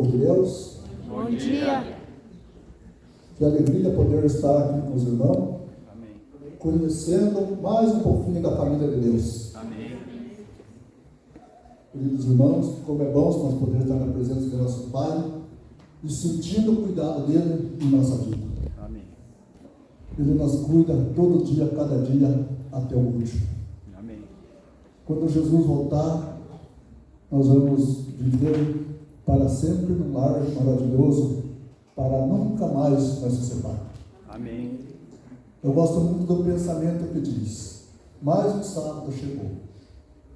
povo de Deus. Bom dia. Que alegria poder estar aqui com os irmãos, Amém. conhecendo mais um pouquinho da família de Deus. Amém. Queridos irmãos, como é bom nós podermos estar na presença do nosso Pai e sentindo o cuidado dele em nossa vida. Amém. Ele nos cuida todo dia, cada dia, até o último. Amém. Quando Jesus voltar, nós vamos viver para sempre num lar maravilhoso, para nunca mais nós se separar. Amém. Eu gosto muito do pensamento que diz: mais um sábado chegou,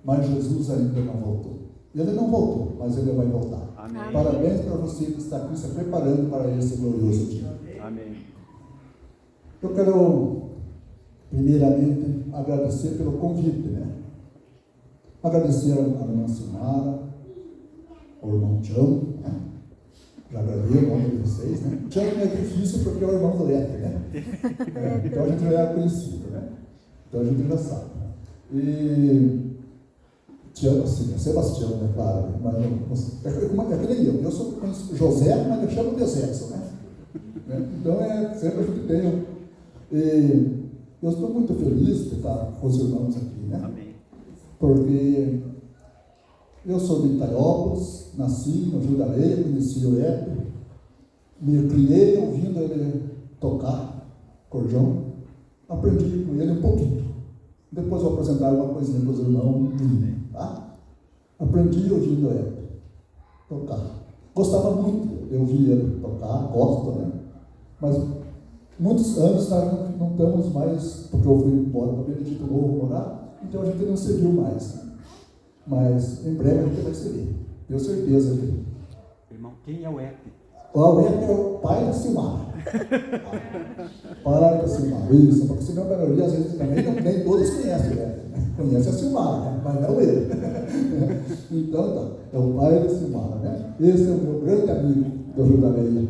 mas Jesus ainda não voltou. Ele não voltou, mas ele vai voltar. Amém. Parabéns para você que está aqui se preparando para esse glorioso dia. Amém. Eu quero, primeiramente, agradecer pelo convite, né? Agradecer a irmã Silmara, ao irmão Tião, né? Já gravei o nome de vocês, né? Tião é difícil porque é o irmão do Leque, né? Então a gente já é conhecido, né? Então a gente já sabe. E Tião, assim, é Sebastião, né? Claro, mas é que nem eu sou José, mas eu chamo de Exército, né? Então sempre a gente tem. E eu estou muito feliz de estar com os irmãos aqui, né? Amém. Porque eu sou de Itaiópolis, nasci no Rio da Areia, conheci o Hebe, me criei ouvindo ele tocar cordião, aprendi com ele um pouquinho. Depois vou apresentar uma coisinha para os irmãos, tá? Aprendi ouvindo ele tocar. Gostava muito de ouvir ele tocar, gosto, né? Mas muitos anos nós não estamos mais, porque eu fui embora para Benedito Novo morar, então a gente não seguiu mais, né? Mas em breve a gente vai seguir, tenho certeza que. Irmão, quem é o Ep? O Ep é o pai da Silmara. Pai da Silmara, isso, porque senão a maioria às vezes também nem todos conhecem o Ep, né? Conhece a Silmara, né? Mas não ele. Então tá, é o pai da Silmara, né? Esse é o meu grande amigo do Rio da Areia, né?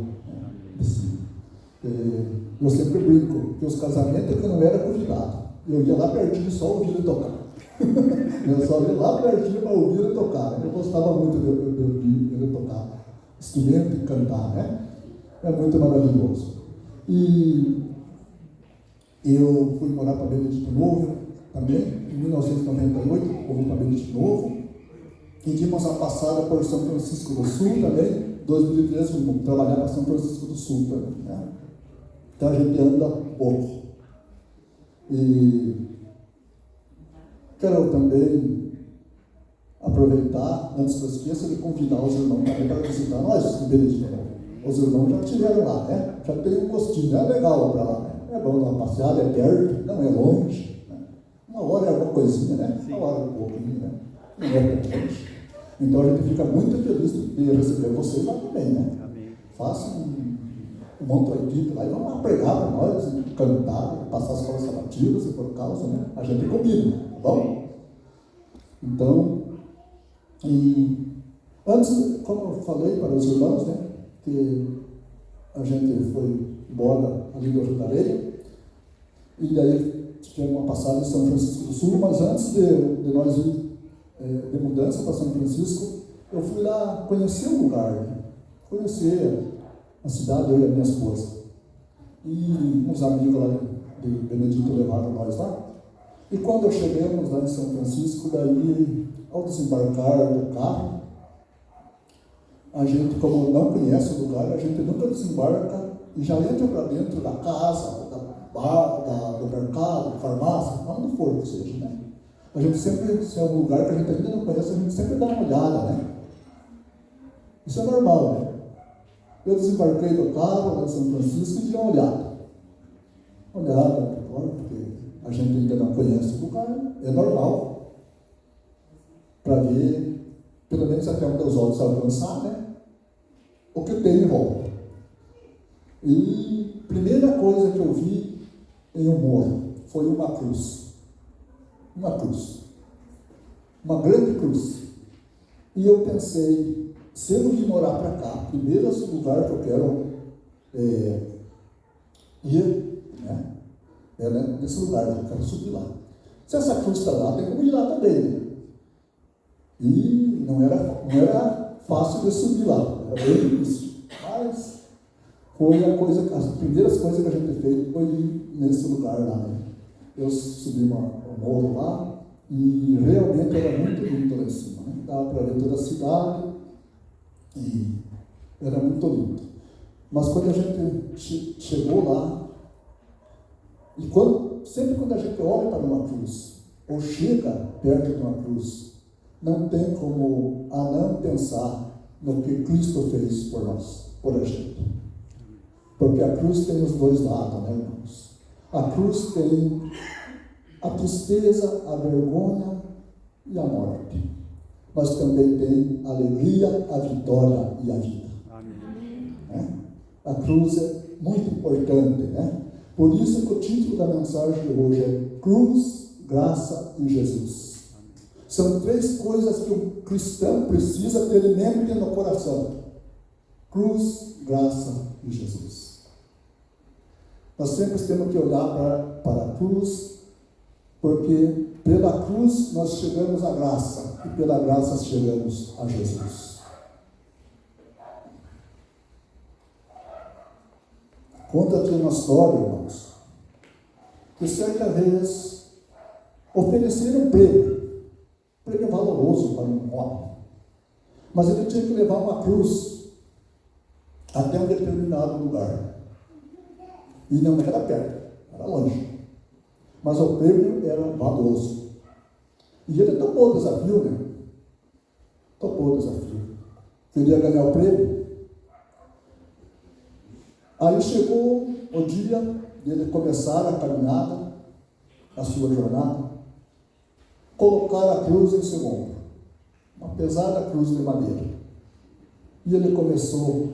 Eu sempre brinco que os casamentos que eu não era convidado, eu ia lá pertinho só ouvir ele tocar. Eu só ia lá pertinho para ouvir ele tocar. Eu gostava muito de ouvir ele tocar instrumento e cantar, né? É muito maravilhoso. E eu fui morar para Benedito Novo também, em 1998, fui para Benedito Novo, e dimos a passada por São Francisco do Sul também, 2013 fui trabalhar para São Francisco do Sul também, né? Então a gente anda pouco. E quero também aproveitar, antes que eu esqueça, de convidar os irmãos também para visitar nós em Benedito. Os irmãos já estiveram lá, né? Já tem um gostinho, é legal para lá, né? É bom dar uma passeada, é perto, não é longe, né? Uma hora é alguma coisinha, né? Sim. Uma hora é um pouquinho, né? Não é tão longe. Então a gente fica muito feliz de receber vocês lá também, né? Amém. Façam um monte de equipe lá e vão lá pregar para nós, cantar, passar as escolas sabativas, se for causa, né? A gente combina, tá bom? Então, e antes, como eu falei para os irmãos, né? Que a gente foi embora ali do Rio da Areia, e daí tivemos uma passagem em São Francisco do Sul, mas antes de nós ir de mudança para São Francisco, eu fui lá conhecer o lugar, né? Conhecer a cidade, eu e a minha esposa. E uns amigos lá de Benedito levaram nós lá. E quando chegamos lá em São Francisco, daí, ao desembarcar do carro, a gente, como não conhece o lugar, a gente nunca desembarca e já entra para dentro da casa, do mercado, da farmácia, onde for que seja, né? A gente sempre, se é um lugar que a gente ainda não conhece, a gente sempre dá uma olhada, né? Isso é normal, né? Eu desembarquei do carro lá em São Francisco e dei uma olhada. Olhada, porque a gente ainda não conhece o lugar, é normal. Para ver, pelo menos até onde os olhos alcançar, né? O que tem em volta. E a primeira coisa que eu vi em um morro foi uma cruz. Uma cruz. Uma grande cruz. E eu pensei, se eu vir morar para cá, primeiro esse lugar que eu quero ir, né? Nesse lugar, eu quero subir lá. Se essa cruz está lá, tem como ir lá também, né? E não era fácil de subir lá. era bem difícil. Mas foi as primeiras coisas que a gente fez foi ir nesse lugar lá, né? Eu subi um morro lá e realmente era muito lindo lá em cima, né? Dava para ver toda a cidade e era muito lindo. Mas quando a gente chegou lá, e sempre quando a gente olha para uma cruz, ou chega perto de uma cruz, não tem como a não pensar no que Cristo fez por nós, por a gente. Porque a cruz tem os dois lados, né, irmãos? A cruz tem a tristeza, a vergonha e a morte. Mas também tem a alegria, a vitória e a vida. Amém. Né? A cruz é muito importante, né? Por isso que o título da mensagem de hoje é Cruz, Graça e Jesus. São três coisas que o cristão precisa ter em mente e no coração: cruz, graça e Jesus. Nós sempre temos que olhar para a cruz, porque pela cruz nós chegamos à graça, e pela graça chegamos a Jesus. Conta aqui uma história, irmãos, que certa vez ofereceram um prêmio valoroso para um homem, mas ele tinha que levar uma cruz até um determinado lugar, e não era perto, era longe, mas o prêmio era valoroso, e ele topou o desafio, né? Topou o desafio, queria ganhar o prêmio. Aí chegou o dia dele começar a caminhada, a sua jornada, colocar a cruz em seu ombro, uma pesada cruz de madeira, e ele começou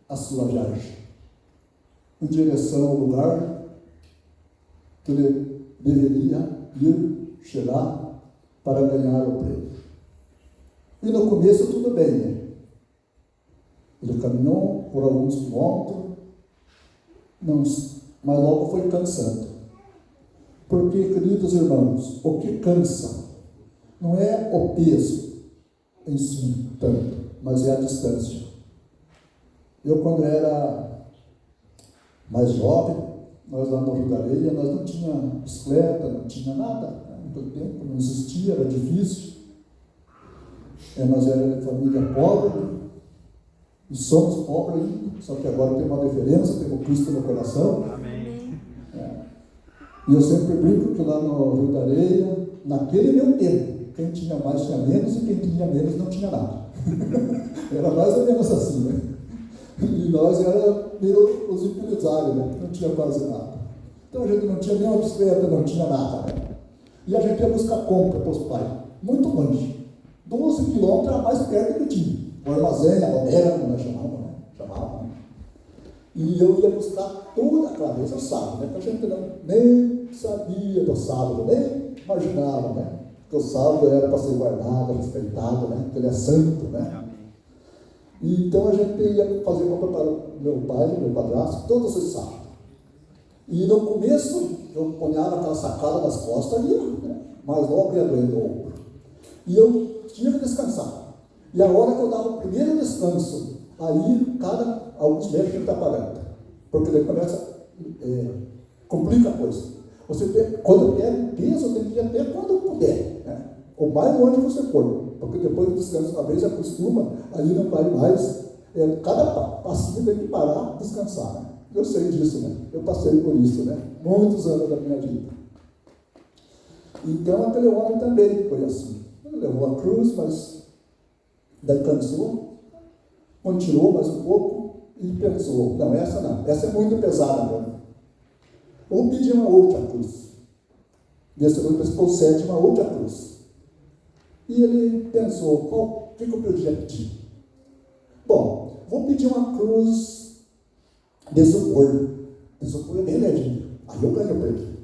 a sua viagem em direção ao lugar que ele deveria ir, chegar para ganhar o prêmio. E no começo tudo bem, né? Ele caminhou por alguns quilômetros, mas logo foi cansando. Porque, queridos irmãos, o que cansa não é o peso em si tanto, mas é a distância. Eu, quando era mais jovem, nós lá no Rio da Areia, nós não tínhamos bicicleta, não tinha nada, né? Naquele tempo não existia, era difícil. Nós éramos de família pobre, e somos pobres ainda, só que agora tem uma diferença, temos Cristo no coração. Amém. E eu sempre brinco que lá no Rio da Areia, naquele meu tempo, quem tinha mais tinha menos e quem tinha menos não tinha nada. Era mais ou menos assim, né? E nós era meio os utilizários, né? Não tinha quase nada. Então a gente não tinha nem uma bicicleta, não tinha nada, né? E a gente ia buscar compra para os pais, muito longe. 12 quilômetros era mais perto que tinha. O armazém, a bodeira, como nós chamávamos, né? E eu ia buscar toda aquela vez o sábado, né? Porque a gente nem sabia do sábado, nem imaginava, né? Porque o sábado era para ser guardado, respeitado, né? Porque ele é santo, né? E então a gente ia fazer compra para meu pai, meu padrasto, todos os sábados. E no começo eu ponhava aquela sacada nas costas ali, né? Mas logo ia doendo o ombro. E eu tinha que descansar. E a hora que eu dava o primeiro descanso, aí alguns meses tinha que estar parando. Porque daí começa, complica a coisa. Quando quer peso, tem que ir até quando puder, né? O mais longe você for. Porque depois do descanso, uma vez acostuma, aí não vai mais. Cada passinho tem que parar, descansar, né? Eu sei disso, né? Eu passei por isso, né? Muitos anos da minha vida. Então aquele homem também foi assim. Ele levou a cruz, mas daí cansou, continuou mais um pouco e pensou: não, essa é muito pesada mesmo. Vou pedir uma outra cruz. Desse ele procede uma outra cruz. E ele pensou: o que eu podia pedir? Bom, vou pedir uma cruz de isopor. Isopor é bem levinho. Aí eu ganho para ele.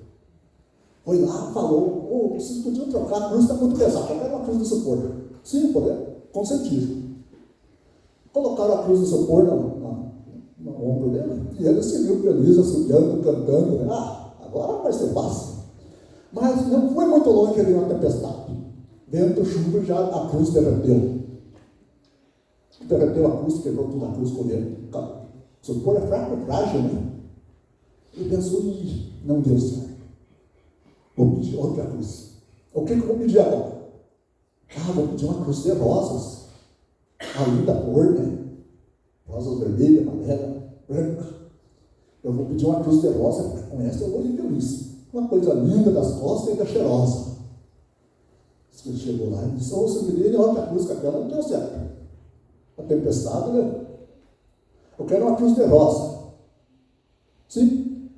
Foi lá, falou: vocês podiam trocar, a cruz está muito pesada, eu quero uma cruz de isopor. Sim, com sentido. Colocaram a cruz de isopor no ombro dele, e ele seguiu feliz, assobiando, cantando, né? Agora vai ser fácil. Mas não foi muito longe que veio uma tempestade. Vento, chuva, já a cruz derreteu. derreteu a cruz, quebrou tudo a cruz correndo. Se o corpo é fraco, é frágil, né? Ele pensou, não deu certo. Vou pedir outra cruz. O que eu vou pedir agora? Vou pedir uma cruz de rosas. A linda cor, né? Rosas vermelha, amarela, branca. Eu vou pedir uma cruz de rosa, porque com essa eu vou ir feliz. Uma coisa linda das costas e ainda cheirosa. Ele chegou lá e disse, você me dê outra cruz, que aquela não deu certo. A tempestade, né? Eu quero uma cruz de rosa. Sim.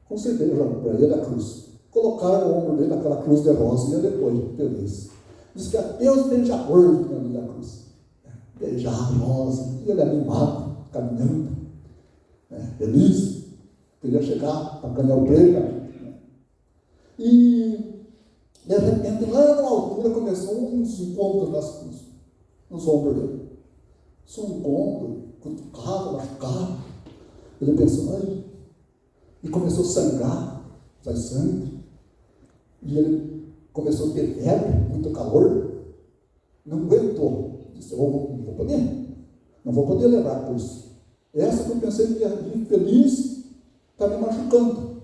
Concederam para ele a cruz. Colocaram o ombro dele naquela cruz de rosa e ele foi feliz. Diz que Deus beija a cor da cruz. Beijar a rosa. E ele animado, caminhando. Feliz. Queria chegar para ganhar o prêmio. E de repente, lá na altura, começou uns encontros das cruzes. Nos ombros dele. Só um encontro, cutucado, machucado. Ele pensou, e começou a sangrar, sai sangue. E ele começou a ter febre, muito calor. Não aguentou. Disse, não vou poder levar a cruz. Essa que eu pensei que ia vir feliz, está me machucando.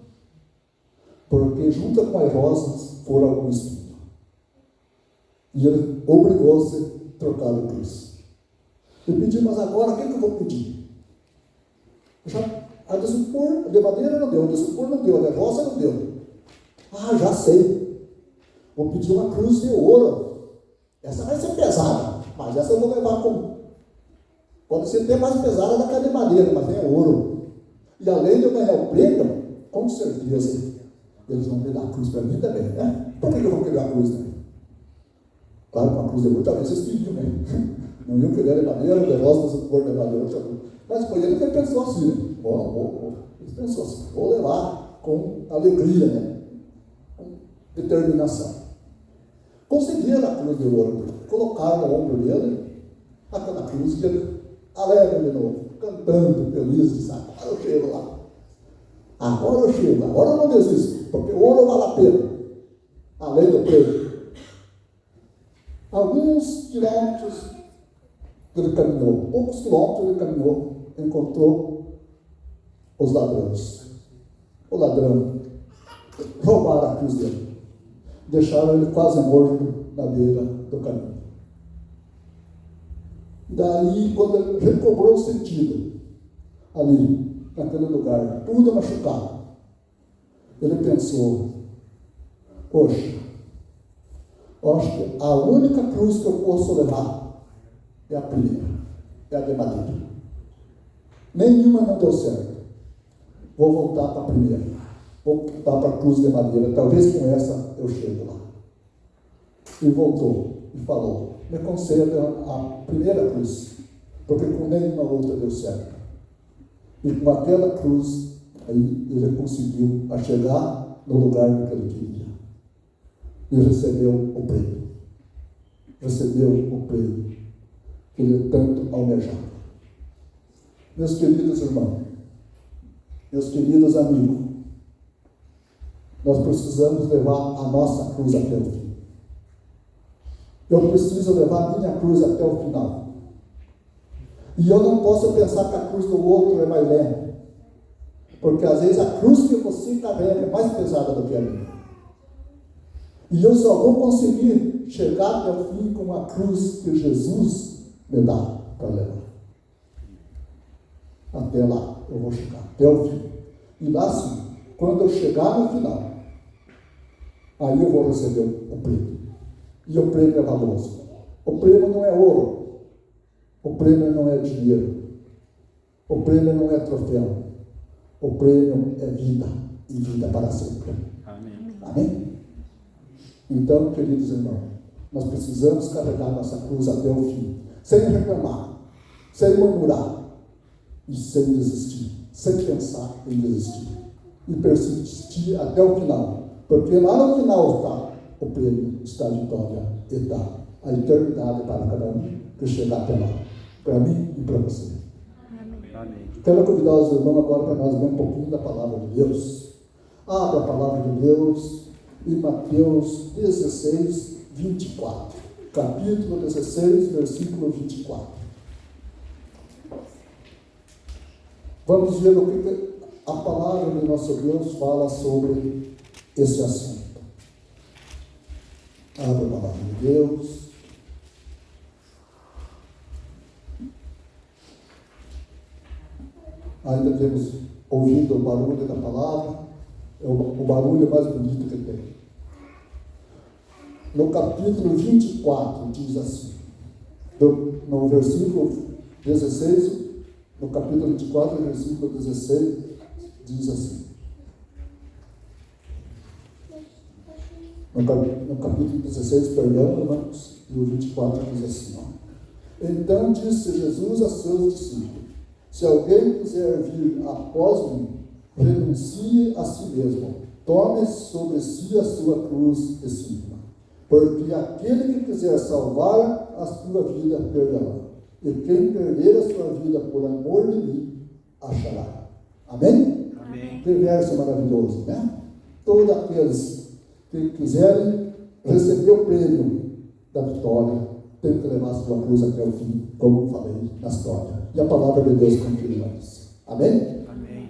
Porque junto com as rosas foram algum espinho. E ele obrigou-se a trocar a cruz. Eu pedi, mas agora o que eu vou pedir? A de supor, de madeira não deu, a de supor não deu, a de rosa não deu. Já sei. Vou pedir uma cruz de ouro. Essa vai ser pesada, mas essa eu vou levar com. Pode ser até mais pesada da que a de madeira, mas é ouro. E além de eu ganhar o prêmio, com certeza, eles vão me dar a cruz para mim também, né? Por que eu vou querer a cruz também? Claro, com a cruz de ouro, talvez vocês pediam, né? Não iam querer de madeira, de rosa, de supor de madeira. Mas foi ele que pensou assim, né? Ele pensou assim, vou levar com alegria, né? Com determinação. Conseguiram a cruz de ouro, colocaram no ombro dele, aquela cruz que ele alegre de novo, cantando, feliz, disse, agora eu chego lá. Agora eu chego, agora eu não desisto, porque o ouro vale a pena, além do prêmio. Alguns quilômetros ele caminhou, poucos quilômetros ele caminhou, encontrou os ladrões. O ladrão roubaram a cruz dele, deixaram ele quase morto na beira do caminho. Daí, quando ele recobrou o sentido, ali, naquele lugar, tudo machucado, ele pensou, poxa, acho que a única cruz que eu posso levar é a primeira, é a de madeira. Nenhuma não deu certo. Vou voltar para a primeira. Vou voltar para a cruz de madeira. Talvez com essa eu chego lá. E voltou e falou, me conceda a primeira cruz, porque com nenhuma outra deu certo. E com aquela cruz, aí ele conseguiu chegar no lugar que ele queria. E recebeu o prêmio. Recebeu o prêmio que ele tanto almejava. Meus queridos irmãos, meus queridos amigos, nós precisamos levar a nossa cruz até o fim. Eu preciso levar a minha cruz até o final. E eu não posso pensar que a cruz do outro é mais leve, porque às vezes a cruz que você carrega é mais pesada do que a minha. E eu só vou conseguir chegar até o fim com a cruz que Jesus me dá para levar. Até lá eu vou chegar, até o fim. E lá sim, quando eu chegar no final, aí eu vou receber o prêmio. E o prêmio é valoroso. O prêmio não é ouro. O prêmio não é dinheiro. O prêmio não é troféu. O prêmio é vida. E vida para sempre. Amém. Amém? Então, queridos irmãos, nós precisamos carregar nossa cruz até o fim. Sem reclamar. Sem murmurar. E sem desistir. Sem pensar em desistir. E persistir até o final. Porque lá no final está o prêmio, está a vitória e está a eternidade para cada um que chegar até lá. Para mim e para você. Amém. Quero convidar os irmãos agora para nós ver um pouquinho da palavra de Deus. Abra a palavra de Deus em Mateus 16, 24. Capítulo 16, versículo 24. Vamos ver o que a palavra de nosso Deus fala sobre esse assunto. Abra a palavra de Deus. Ainda temos ouvido o barulho da palavra, o barulho mais bonito que tem. No capítulo 24 diz assim, no versículo 16, no capítulo 24, versículo 16, diz assim. No capítulo 16, perdão, irmãos, e o 24 diz assim, ó. Então disse Jesus a seus discípulos, se alguém quiser vir após mim, renuncie a si mesmo, tome sobre si a sua cruz e siga. Porque aquele que quiser salvar a sua vida, perderá. E quem perder a sua vida por amor de mim, achará. Amém? Amém. Que verso maravilhoso, né? Todos aqueles que quiserem receber o prêmio da vitória, tem que levar a sua cruz até o fim, como falei na história. E a palavra de Deus confirma isso. Amém? Amém.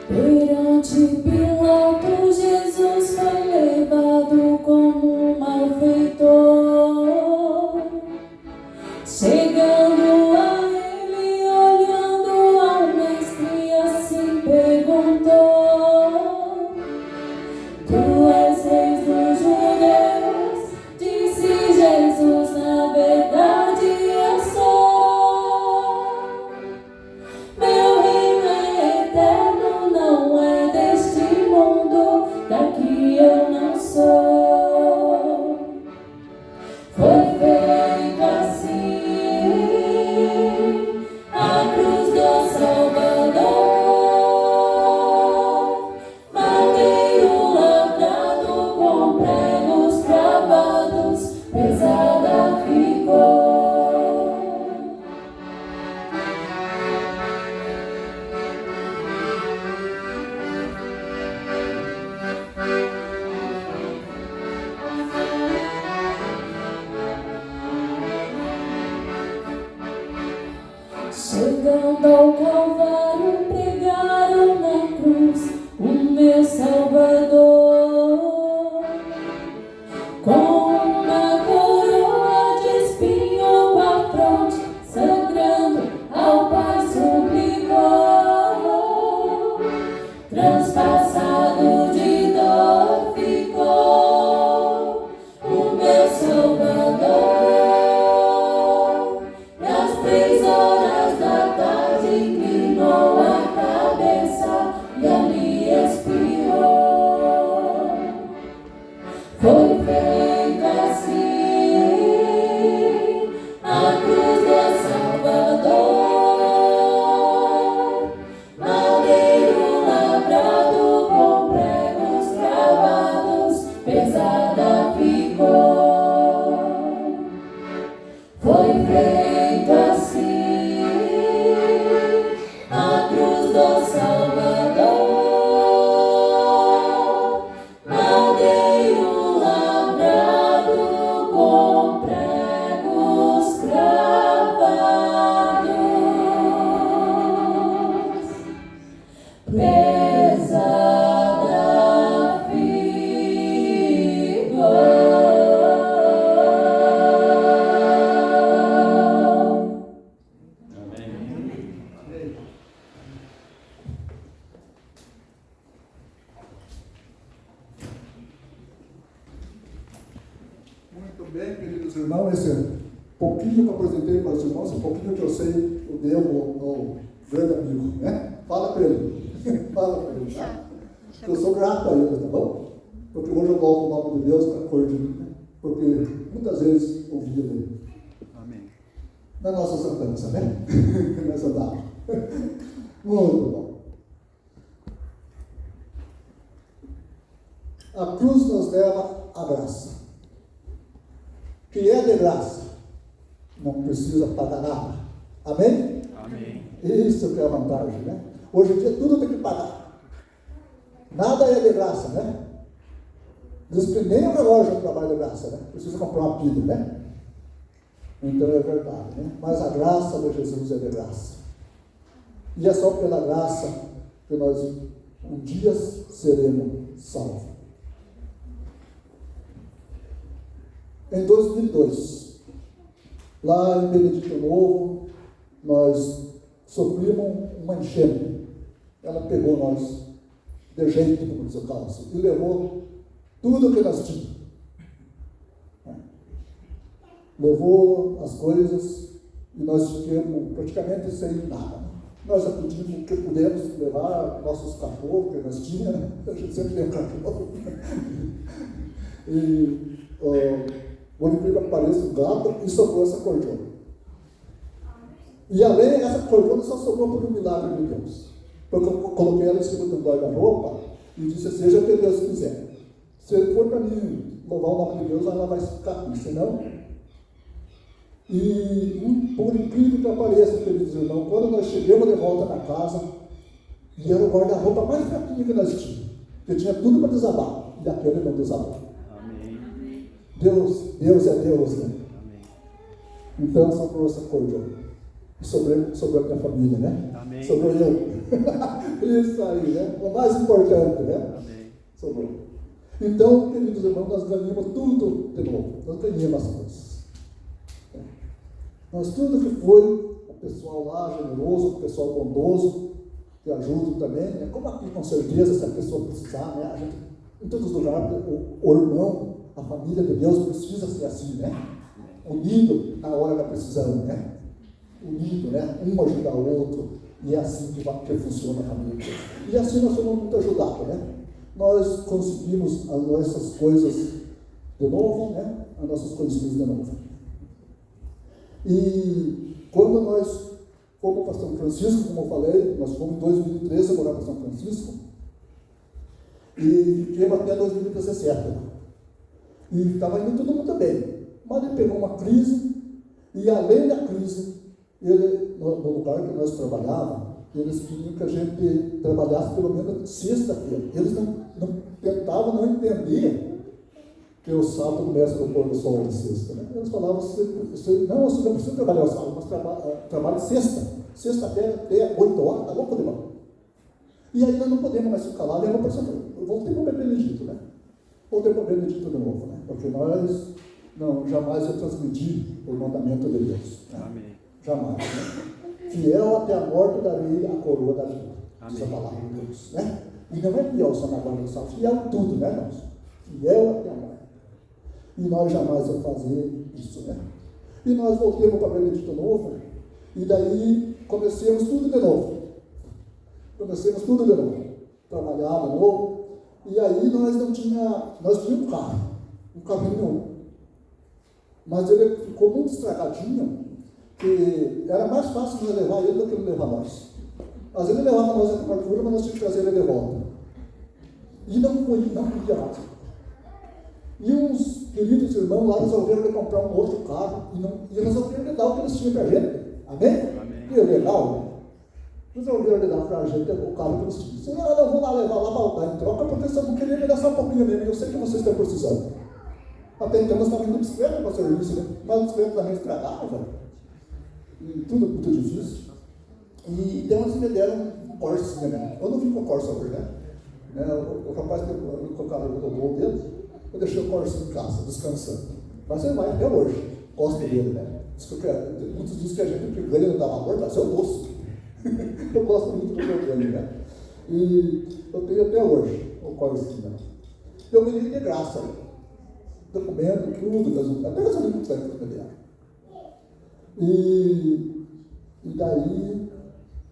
Perante Pilato, Jesus foi levado como um malfeitor. Chegando a ele, olhando ao mestre, assim perguntou: Tu és rei dos judeus? Disse Jesus: Na verdade eu sou. Meu reino é eterno, não é deste transpassado de dor ficou o meu Salvador. Às 3 horas da tarde inclinou a cabeça e ali expirou. Foi feita assim a cruz do Salvador, madeiro lavrado com pregos cravados, pesada ficou. Foi feita assim a cruz do Salvador, madeiro lavrado com pregos cravados, pesada ficou. Muito bem, queridos irmãos, esse pouquinho que eu apresentei para os irmãos, esse pouquinho que eu sei, eu devo ao grande amigo, né? Fala para ele, fala para ele, tá? Eu sou grato a ele, tá bom? Porque hoje eu louvo o nome de Deus para corrigir, né? Porque muitas vezes ouvia dele. Amém. Na nossa andança, né? Nessa data. Muito bom. A cruz nos leva à graça. Que é de graça, não precisa pagar nada. Amém? Amém. Isso que é a vantagem, né? Hoje em dia tudo tem que pagar. Nada é de graça, né? Diz que nem o relógio trabalha de graça, né? Precisa comprar uma pilha, né? Então é verdade, né? Mas a graça de Jesus é de graça. E é só pela graça que nós um dia seremos salvos. Em 2002, lá em Benedito Novo, nós sofrimos uma enchente. Ela pegou nós de jeito, como diz o Carlos, e levou tudo que nós tínhamos. Levou as coisas e nós ficamos praticamente sem nada. Nós acudimos o que pudemos levar, nossos cachorros que nós tínhamos, né? A gente sempre tem um cachorro. E por incrível que pareça, o gato e sobrou essa cordiona. E além dessa cordiona só sobrou por um milagre de Deus. Porque eu coloquei ela em cima do guarda-roupa e disse, seja o que Deus quiser. Se for para mim louvar o nome de Deus, ela vai ficar aqui, senão... E por incrível que pareça, queridos irmãos, quando nós chegamos de volta na casa, e era o guarda-roupa mais fraquinho que nós tínhamos, porque tinha tudo para desabar, e aquele não desabou. Deus é Deus, né? Amém. Então sobrou essa cordiona. E sobrou a minha família, né? Amém. Sobrou eu. Isso aí, né? O mais importante, né? Amém. Sobrou. Então, queridos irmãos, nós ganhamos tudo de novo. Nós ganhamos as coisas. Nós tudo que foi, o pessoal lá generoso, o pessoal bondoso, que ajuda também, né? Como aqui com certeza, se a pessoa precisar, né? A gente, em todos os lugares, o irmão, a família de Deus precisa ser assim, né? Unido na hora da precisão, né? Unido, né? Um ajuda o outro, e é assim que funciona a família de Deus. E assim nós somos muito ajudados, né? Nós conseguimos as nossas coisas de novo, né? As nossas coisinhas de novo. E quando nós fomos para São Francisco, como eu falei, nós fomos em 2013 morar para São Francisco, e fiquemos até 2017 lá. E estava indo tudo muito bem. Mas ele pegou uma crise, e além da crise, ele, no lugar que nós trabalhávamos, eles queriam que a gente trabalhasse pelo menos sexta-feira. Eles tentavam não entender que o sábado começa no pôr do sol de sexta. Né? Eles falavam, você não precisa trabalhar o sábado, mas trabalha sexta. Sexta-feira até 8 horas, está louco demais. E aí nós não podemos mais ficar lá, voltei para o Benedito, né? Voltei para o Benedito de novo, né? Porque nós, jamais eu transmiti o mandamento de Deus. Né? Amém. Jamais. Né? Fiel até a morte darei a coroa da vida. Diz a palavra de Deus. Né? E não é fiel só na guarda do sábado, fiel em tudo, né, irmãos? Fiel até a morte. E nós jamais vamos fazer isso, né? E nós voltemos para Benedito Novo, e daí comecemos tudo de novo. Trabalhar de novo. E aí nós tínhamos um carrinho, mas ele ficou muito estragadinho, que era mais fácil nós levar ele do que ele levar nós. Às vezes ele levava nós a cobertura, mas nós tínhamos que trazer ele de volta. E não podia mais. E uns queridos irmãos lá resolveram de comprar um outro carro e resolveram de dar o que eles tinham para a gente. Amém? E é legal, né? Resolveram de dar para a gente o carro que eles tinham. Se não, eu vou lá levar lá para dar em troca, porque vocês vão querer me dar só um pouquinho mesmo. Eu sei que vocês estão precisando. Até então nós estávamos indo de bicicleta para o serviço, né? Mas a bicicleta também estragava. E tudo muito difícil. E então eles me deram um Corsa, né? Eu não vim com o Corsa hoje, né? O rapaz que eu carro no bom dele, eu deixei o Corsa em casa, descansando. Mas ele vai até hoje, gosto dele, né? Muitos dizem que a gente que ganha não dá valor, mas eu gosto. Eu gosto muito do meu ganho, né? E eu tenho até hoje o Corsa, né? Eu me dei de graça, documento, tudo, até gasolina que sai para me E daí,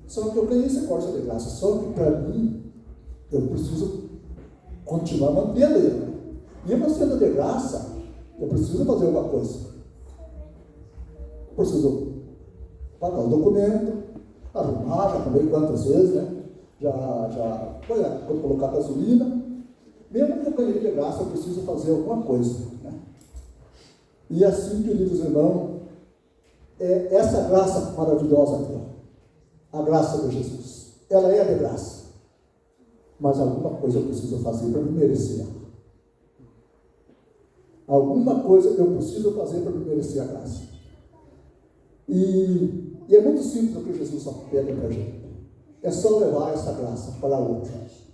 só que eu ganhei esse Corsa de graça, só que para mim, eu preciso continuar mantendo ele. Mesmo sendo de graça, eu preciso fazer alguma coisa. Preciso pagar o documento, arrumar, já falei quantas vezes, né? Vou colocar gasolina. Mesmo que eu ganhei de graça, eu preciso fazer alguma coisa, né? E assim, queridos irmãos, é essa graça maravilhosa aqui, ó, a graça de Jesus. Ela é de graça. Mas alguma coisa eu preciso fazer para me merecer. Alguma coisa eu preciso fazer para me merecer a graça. E é muito simples o que Jesus só pede para a gente. É só levar essa graça para outros.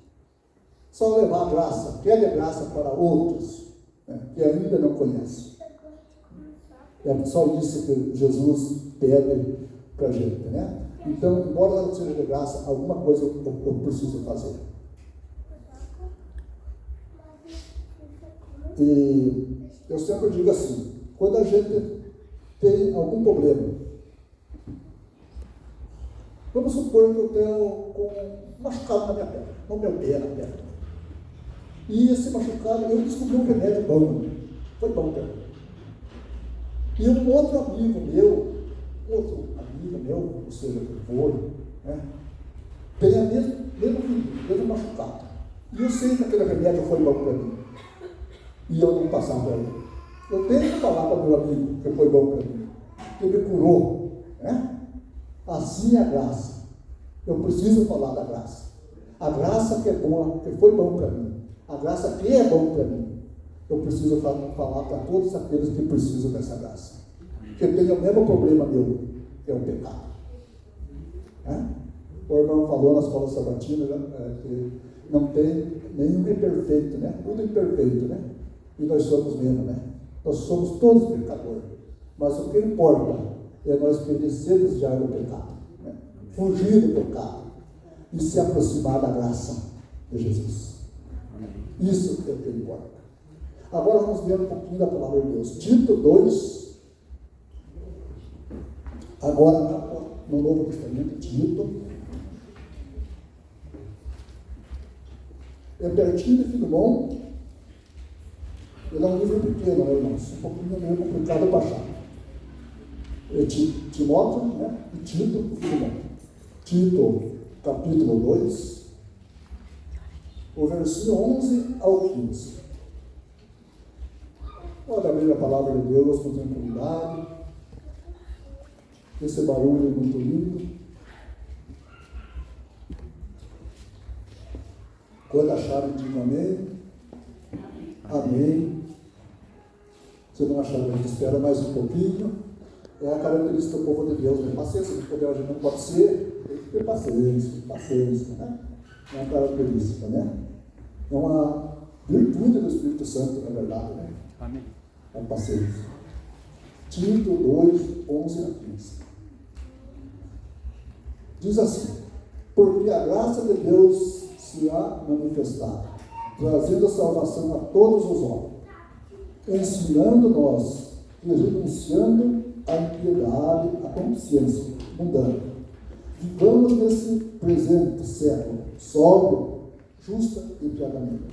Só levar a graça, que é de graça para outros, né, que ainda não conhecem. É só isso que Jesus pede para a gente, né? Então, embora ela seja de graça, alguma coisa eu preciso fazer. E eu sempre digo assim, quando a gente tem algum problema, vamos supor que eu tenho com um machucado na minha perna, no meu pé, na perna. E esse machucado, eu descobri um remédio bom, foi bom para mim. E um outro amigo meu, ou seja, que for, né, tem a mesmo machucado. E eu sei que aquele remédio foi bom para mim. E eu não passar para ele. Eu tenho que falar para o meu amigo que foi bom para mim, que me curou, né? Assim é a graça. Eu preciso falar da graça. A graça que é boa, que foi bom para mim. A graça que é bom para mim. Eu preciso falar para todos aqueles que precisam dessa graça. Que tem o mesmo problema meu, que é o pecado. Né? O irmão falou na escola sabatina que não tem nenhum imperfeito, né? Tudo imperfeito, né? E nós somos mesmo, né? Nós somos todos pecadores. Mas o que importa é nós conhecer desviar do pecado, né? Fugir do pecado e se aproximar da graça de Jesus. Isso é o que importa. Agora vamos ver um pouquinho da palavra de Deus. Tito 2, agora no Novo Testamento, Tito. É pertinho de Filemão. Ele é um livro pequeno, né, irmãos? Um pouquinho meio complicado de achar. É Timóteo, né? E Tito e Filemão. Tito, capítulo 2, o versículo 11 ao 15. Pode abrir a palavra de Deus com tranquilidade. Esse barulho é muito lindo. Quando acharem, digam amém. Amém. Se não acharem, a gente espera mais um pouquinho. É a característica do povo de Deus, né? Paciência, se puder, a gente não pode ser, tem que ter paciência, né? É uma característica, né? É uma virtude do Espírito Santo, na verdade, né? Amém. A paciência. Tito 2, 11 a 15. Diz assim: porque a graça de Deus se se há manifestado, trazendo a salvação a todos os homens, ensinando-nos e renunciando à impiedade, à consciência mundana. Vivamos nesse presente século, sóbrio, justa e piamente,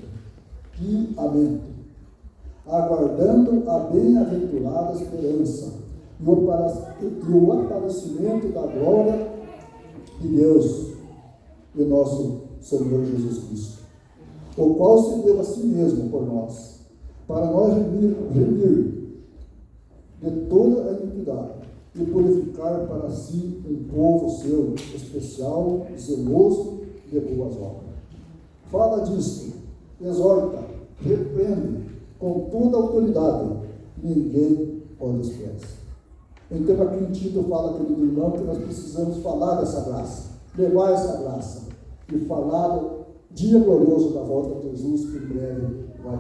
aguardando a bem-aventurada esperança e o aparecimento da glória de Deus e nosso Senhor Jesus Cristo, o qual se deu a si mesmo por nós, para nós remir de toda a iniquidade e purificar para si um povo seu, especial, zeloso de boas obras. Fala disto, exorta, repreende com toda a autoridade, ninguém o despreza. Então aqui em Tito fala, querido irmão, que nós precisamos falar dessa graça, levar essa graça e falar do dia glorioso da volta de Jesus, que em breve vai.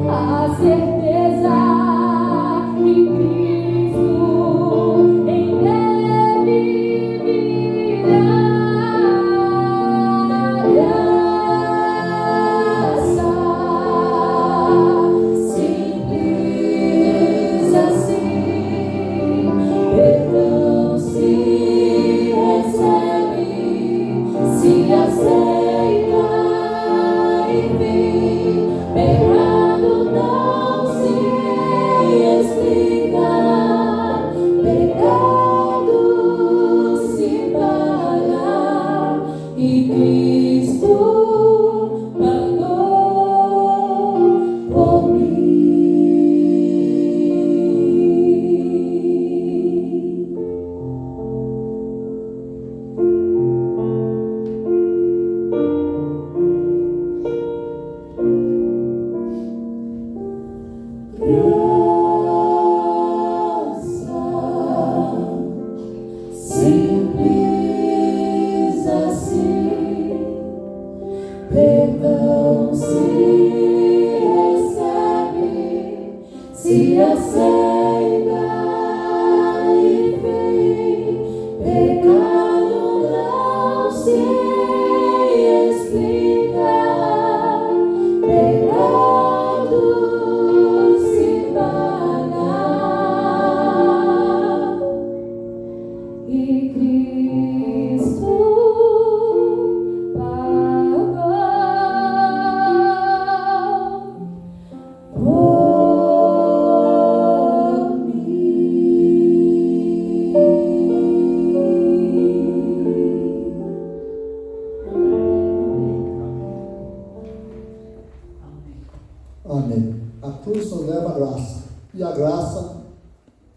A certeza que Cristo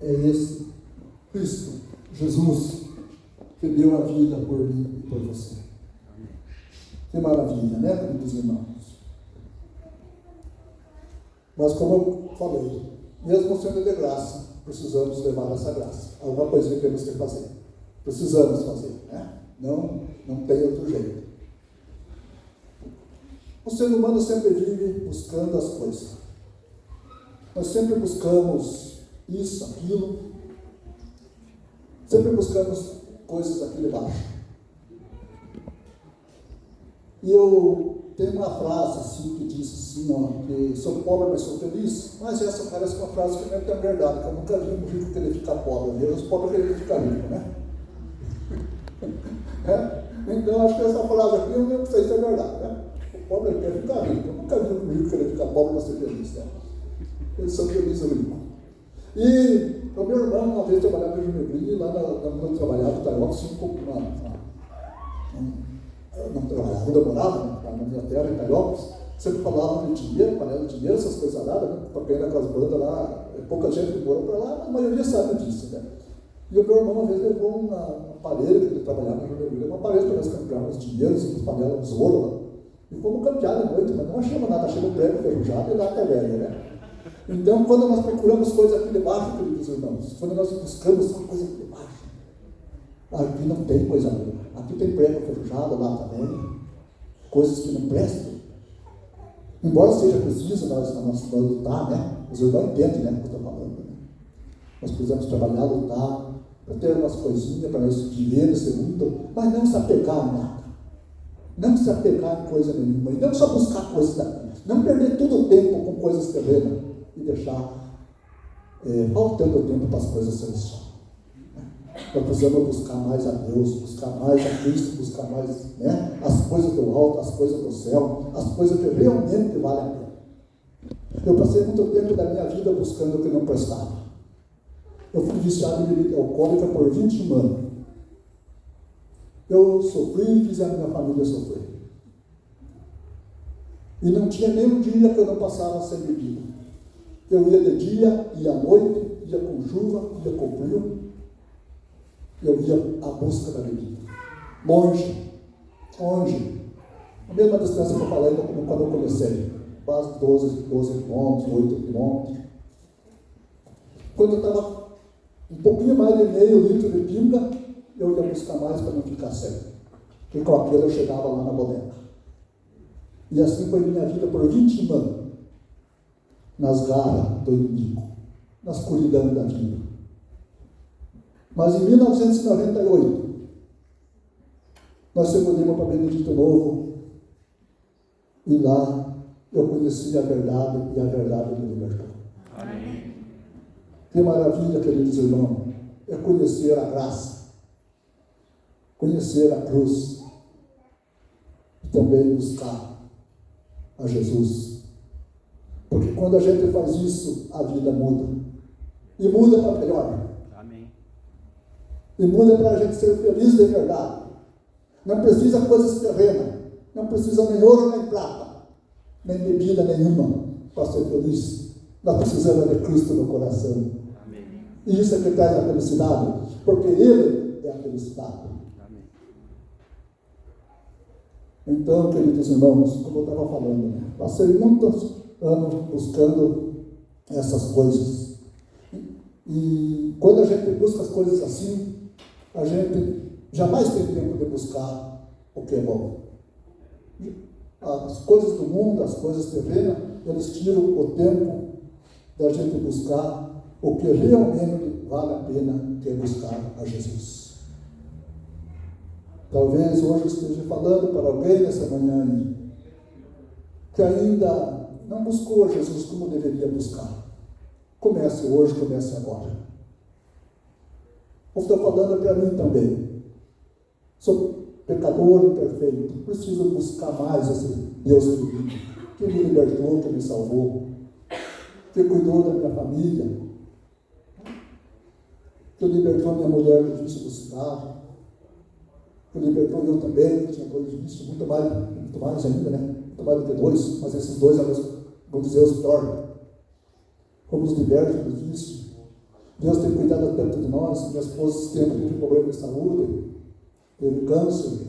é esse Cristo, Jesus, que deu a vida por mim e por você. Que maravilha, né, queridos irmãos? Mas como eu falei, mesmo sendo de graça, precisamos levar essa graça. Alguma coisa temos que fazer. Precisamos fazer, né? Não tem outro jeito. O ser humano sempre vive buscando as coisas. Nós sempre buscamos isso, aquilo. Sempre buscamos coisas aqui de baixo. E eu tenho uma frase assim que diz assim, ó, que sou pobre, mas sou feliz. Mas essa parece uma frase que não é tão verdade, que eu nunca vi um rico querer ficar pobre. Eu vejo os pobres querendo ficar ricos, né? Então, acho que essa frase aqui, eu não sei se é verdade, né? O pobre quer ficar rico. Eu nunca vi um rico querer ficar pobre para ser feliz, né? Eles são felizes e ricos. E o meu irmão, uma vez, trabalhava em Jumegril, e lá onde eu trabalhava, não trabalhava, quando eu morava na minha terra, em Itaiópolis, sempre falavam de dinheiro, panela de dinheiro, essas coisas lá, né? Porque naquelas bandas lá, pouca gente que morou para lá, a maioria sabe disso, né? E o meu irmão, uma vez, levou um aparelho, que ele trabalhava em Jumegril, um aparelho para nós campearmos dinheiros, as panelas de ouro lá. E fomos campear à noite, mas não achamos nada, achamos prego ferrujado e lata velha, né? Então, quando nós procuramos coisas aqui debaixo, queridos irmãos, quando nós buscamos uma coisa aqui debaixo, aqui não tem coisa boa. Aqui tem prego ferrujado, lata velha, coisas que não prestam. Embora seja preciso nós lutar, né? Os irmãos entendem, né, o que eu estou falando. Né? Nós precisamos trabalhar, lutar, para ter umas coisinhas, para nós viver nesse mundo, mas não se apegar a nada. Não se apegar em coisa nenhuma. E não só buscar coisas daqui. Não perder todo o tempo com coisas terrenas e deixar faltando tempo para as coisas celestiais. Nós precisamos buscar mais a Deus, buscar mais a Cristo, buscar mais, né, as coisas do alto, as coisas do céu, as coisas que realmente valem a pena. Eu passei muito tempo da minha vida buscando o que não prestava. Eu fui viciado em bebida alcoólica por 21 anos. Eu sofri e fiz a minha família sofrer. E não tinha nem um dia que eu não passava sem bebida. Eu ia de dia, ia à noite, ia com chuva, ia com frio. Eu ia à busca da bebida. Longe. A mesma distância que eu falei quando eu comecei. Quase 12 quilômetros, 8 quilômetros. Quando eu estava um pouquinho mais de meio litro de pinga, eu ia buscar mais para não ficar cego. Porque com aquilo eu chegava lá na bodega. E assim foi minha vida por 20 anos. Nas garras do inimigo. Na escuridão da vida. Mas em 1998, nós se mudamos para Benedito Novo. E lá eu conheci a verdade e a verdade me libertou. Amém. Que maravilha, queridos irmãos, é conhecer a graça. Conhecer a cruz e também buscar a Jesus. Porque quando a gente faz isso, a vida muda. E muda para melhor. Amém. E muda para a gente ser feliz de verdade. Não precisa coisas terrenas. Não precisa nem ouro nem prata. Nem bebida nenhuma para ser feliz. Nós precisamos de Cristo no coração. Amém. E isso é que traz a felicidade. Porque Ele é a felicidade. Então, queridos irmãos, como eu estava falando, né? Passei muitos anos buscando essas coisas. E quando a gente busca as coisas assim, a gente jamais tem tempo de buscar o que é bom. As coisas do mundo, as coisas terrenas, eles tiram o tempo da gente buscar o que realmente vale a pena, que é buscar a Jesus. Talvez hoje eu esteja falando para alguém nessa manhã aí, que ainda não buscou a Jesus como deveria buscar. Comece hoje, comece agora. Eu estou falando para mim também. Sou pecador imperfeito. Preciso buscar mais esse Deus querido, que me libertou, que me salvou, que cuidou da minha família, que libertou minha mulher do vício do cigarro, que libertou eu também, que tinha dois vícios, muito mais ainda, né? Muito mais do que dois, mas esses dois, vamos dizer, os piores. Fomos libertos do vício. Deus tem cuidado tanto de nós. Minha esposa, esse tempo, teve problema de saúde, teve câncer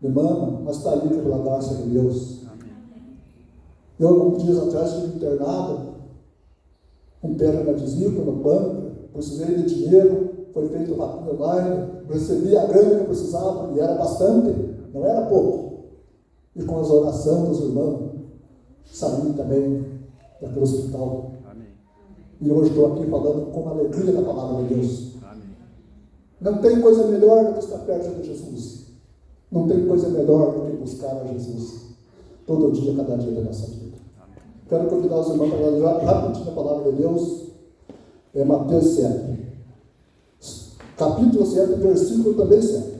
de mama, mas está ali pela graça de Deus. Eu, alguns dias atrás, estive internado, com pedra na vesícula, no banco, precisei de dinheiro, foi feito o rapinho online, recebi a grana que eu precisava, e era bastante, não era pouco. E com as orações dos irmãos, saí também daquele hospital. Amém. E hoje estou aqui falando com alegria da palavra de Deus. Amém. Não tem coisa melhor do que estar perto de Jesus. Não tem coisa melhor do que buscar a Jesus. Todo dia, cada dia da nossa vida. Amém. Quero convidar os irmãos para ler rapidinho a palavra de Deus. É Mateus 7. Capítulo 7, versículo também 7.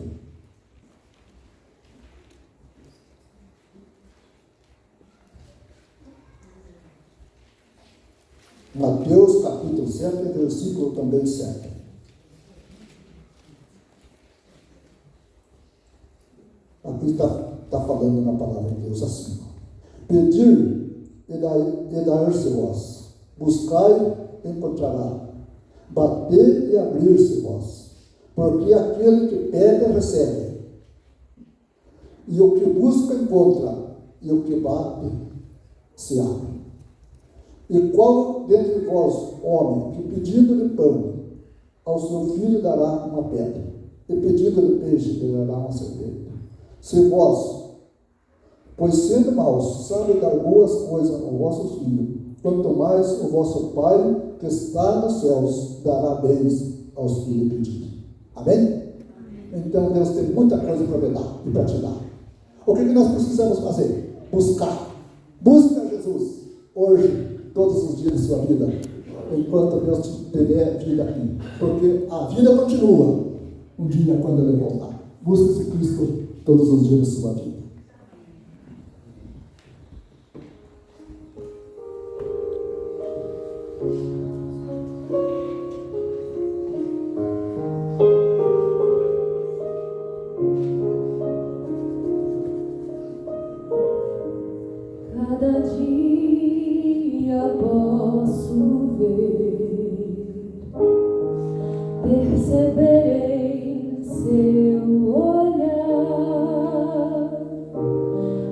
Mateus capítulo 7, versículo também 7. Aqui está falando na palavra de Deus assim: pedir e dar-se-vos, buscai e encontrará, bater e abrir-se-vos, porque aquele que pede recebe, e o que busca encontra, e o que bate se abre. E qual dentre vós, homem, que pedindo-lhe pão, ao seu filho dará uma pedra, e pedindo-lhe peixe, lhe dará uma serpente? Se vós, pois sendo maus, sabe dar boas coisas ao vosso filho, quanto mais o vosso Pai, que está nos céus, dará bens aos que lhe pedirem. Amém? Então Deus tem muita coisa para me dar e para te dar. O que nós precisamos fazer? Buscar. Busca Jesus hoje, todos os dias de sua vida, enquanto Deus te der vida aqui, porque a vida continua um dia quando Ele voltar. Busque esse Cristo todos os dias de sua vida. Cada dia posso ver, perceberei em seu olhar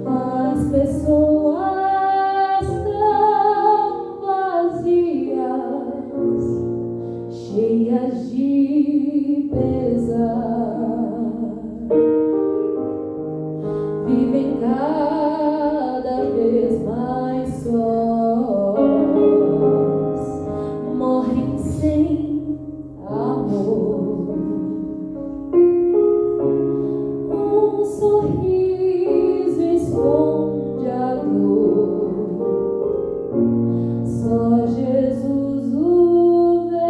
as pessoas tão vazias, cheias de pesar, vivem cada vez mais sós, morrem sem amor. Um sorriso esconde a dor, só Jesus o vê.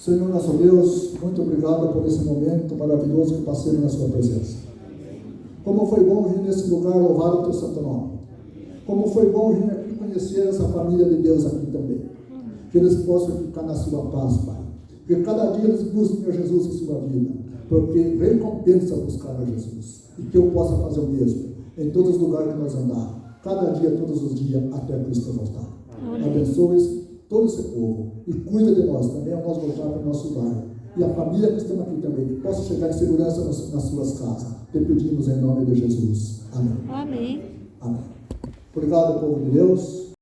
Senhor nosso Deus, muito obrigado por esse momento maravilhoso que passei na sua presença. Como foi bom vir nesse lugar louvar o teu santo nome. Como foi bom vir aqui conhecer essa família de Deus aqui também. Que eles possam ficar na sua paz, Pai. Que cada dia eles busquem a Jesus em sua vida, porque recompensa buscar a Jesus. E que eu possa fazer o mesmo em todos os lugares que nós andarmos, cada dia, todos os dias, até Cristo voltar. Abençoe todo esse povo e cuida de nós também ao nós voltar para o nosso lar. E a família que estamos aqui também, que possa chegar em segurança nas suas casas. Te pedimos em nome de Jesus. Amém. Amém. Amém. Obrigado, povo de Deus.